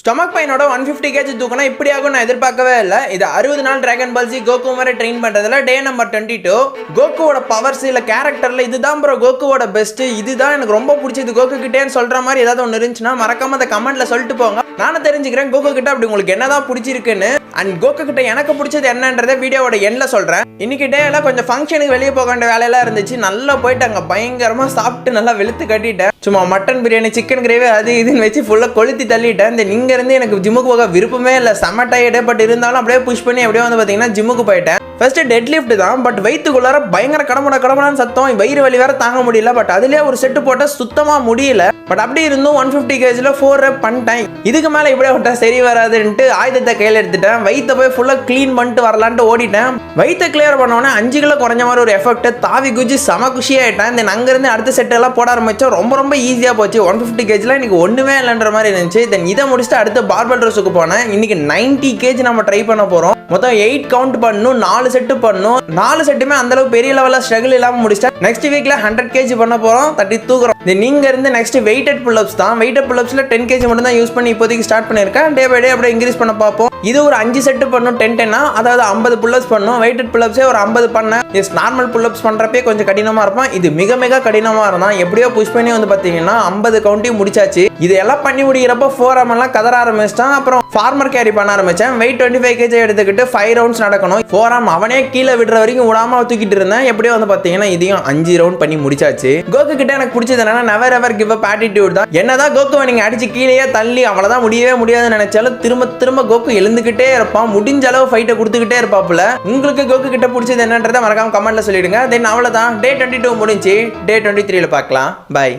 Stomach பெயினோட 150 kg தூக்கினா இப்படி ஆகும் நான் எதிர்பார்க்கவே இல்லை. இது 60 நாள் டிராகன் பால் ஜி கோகு மாதிரி ட்ரெயின் பண்றதுல டே நம்பர் 22. கோகுவோட பவர்ஸ் இல்ல கேரக்டர்ல இதுதான் ப்ரோ கோகுவோட பெஸ்ட், இதுதான் எனக்கு ரொம்ப பிடிச்சது கோகு கிட்டேன்னு சொல்ற மாதிரி ஏதாவது ஒன்று இருந்துச்சுன்னா மறக்காம அந்த கமெண்ட்ல சொல்லிட்டு போங்க. நானும் தெரிஞ்சுக்கிறேன் கோகு கிட்ட அப்படி உங்களுக்கு என்னதான் பிடிச்சிருக்குன்னு. அண்ட் கோகு கிட்ட எனக்கு பிடிச்சது என்னன்றதை வீடியோவோட எண்ட்ல சொல்றேன். இன்னைக்கு டேல கொஞ்சம் ஃபங்க்ஷனுக்கு வெளியே போக வேண்டிய வேலையெல்லாம் இருந்துச்சு. நல்லா போயிட்டு அங்க பயங்கரமா சாப்பிட்டு நல்லா வெளுத்து கட்டிட்டேன். சும்மா மட்டன் பிரியாணி சிக்கன் கிரேவி அது இதுன்னு வச்சு ஃபுல்லா கொளுத்தி தள்ளிட்டேன். இந்த நீங்க இருந்து எனக்கு ஜிம்முக்கு போக விருப்பமே இல்லை, செம்ம டயர்டு. பட் இருந்தாலும் அப்படியே புஷ் பண்ணி அப்படியே வந்து பார்த்தீங்கன்னா ஜிம்முக்கு போயிட்டேன். ஃபர்ஸ்ட் டெட் லிஃப்ட் தான், பட் வயிற்றுக்குள்ளார பயங்கர கடமுடான்னு சத்தம், வயிறு வலி வேற தாங்க முடியல. பட் அதுலேயே ஒரு செட்டு போட்ட சுத்தமா முடியல. பட் அப்படி இருந்தும் 150 kg 4 rep பண்ணிட்டேன். இதுக்கு மேலே இப்படியே விட்டா சரி வராதுன்ட்டு ஆயுதத்தை கையில் எடுத்துட்டேன். வயிற்ற போய் ஃபுல்லாக க்ளீன் பண்ணிட்டு வரலான்ட்டு ஓடிட்டேன். வயிற்ற கிளியர் பண்ணோன்னே 5 கிலோ குறைஞ்ச மாதிரி ஒரு எஃபெக்ட், தாவி குஜி செம குஷியாயிட்டேன். இந்த அங்கேருந்து அடுத்த செட் எல்லாம் போட ஆரம்பிச்சோம். ரொம்ப ஈஸியாக போச்சு. 150 kg இன்னைக்கு ஒன்றுமே இல்லைன்ற மாதிரி இருந்துச்சு. தென் இதை முடிச்சுட்டு அடுத்து பார்பல் ரோஸுக்கு போனேன். இன்னைக்கு 90 kg நம்ம ட்ரை பண்ண போகிறோம். மொத்தம் 8 கவுண்ட் பண்ணணும், 4 செட்டு பண்ணணும். 4 செட்டுமே அந்த அளவுக்கு பெரிய லெவலில் ஸ்ட்ரகிள் இல்லாமல் முடிச்சிட்டேன். நெக்ஸ்ட் வீக்ல 100 kg பண்ண போகிறோம், தட்டி தூக்குறோம். நீங்க இருந்து நெக்ஸ்ட் வெயிட்டட் புல்லப்ஸ் தான். வெயிட்டட் புல்லப்ஸ்ல 10 kg மட்டும் தான் யூஸ் பண்ணி இப்போதைக்கு ஸ்டார்ட் பண்ணியிருக்கேன். டே பை டே அப்படியே இன்க்ரீஸ் பண்ண பார்ப்போம். இது ஒரு 5 செட்டு பண்ணும் 10-10, அதாவது 50 புல்லப்ஸ் பண்ணும். வெயிட்டட் புல்லப்ஸே ஒரு 50 பண்ணேன். நார்மல் புல்லப்ஸ் பண்றப்பே கொஞ்சம் கடினமா இருக்கும். இது மிக கடினமா இருந்தா எப்படியோ புஷ் பண்ணி வந்து பாத்தீங்கன்னா 50 கவுண்டையும் முடிச்சாச்சு. இது எல்லாம் பண்ணி முடிக்கிறப்ப 4M எல்லாம் கதற ஆரம்பிச்சிட்டான். அப்புறம் ஃபார்மர் கேரி பண்ண ஆரம்பிச்சேன். வெயிட் 25 kg எடுத்துக்கிட்டு 5 ரவுண்ட்ஸ் நடக்கணும். 4M அவனே கீழே விடுற வரைக்கும் விடாம தூக்கிட்டு இருந்தேன். எப்படியோ வந்து பாத்தீங்கன்னா இதையும் 5 ரவுண்ட் பண்ணி முடிச்சாச்சு. கோகு கிட்ட எனக்கு பிடிச்சது என்னன்னா never ever give up attitude தான். என்னதான் கோகுவை நீங்க அடிச்சு கீழேயே தள்ளி அவ்வளவுதான் முடியவே முடியாதுன்னு நினைச்சாலும் திரும்ப கோகு எழுந்துகிட்டே இருப்பான். முடிஞ்ச அளவு ஃபைட்டை கொடுத்துக்கிட்டே இருப்பாப்புல. உங்களுக்கு கோகு கிட்ட பிடிச்சது என்னன்றதை மறக்காம கமெண்ட்ல சொல்லிடுங்க. தென் அவ்வளவுதான், டே 22 முடிஞ்சு. டே 23ல பார்க்கலாம். பை.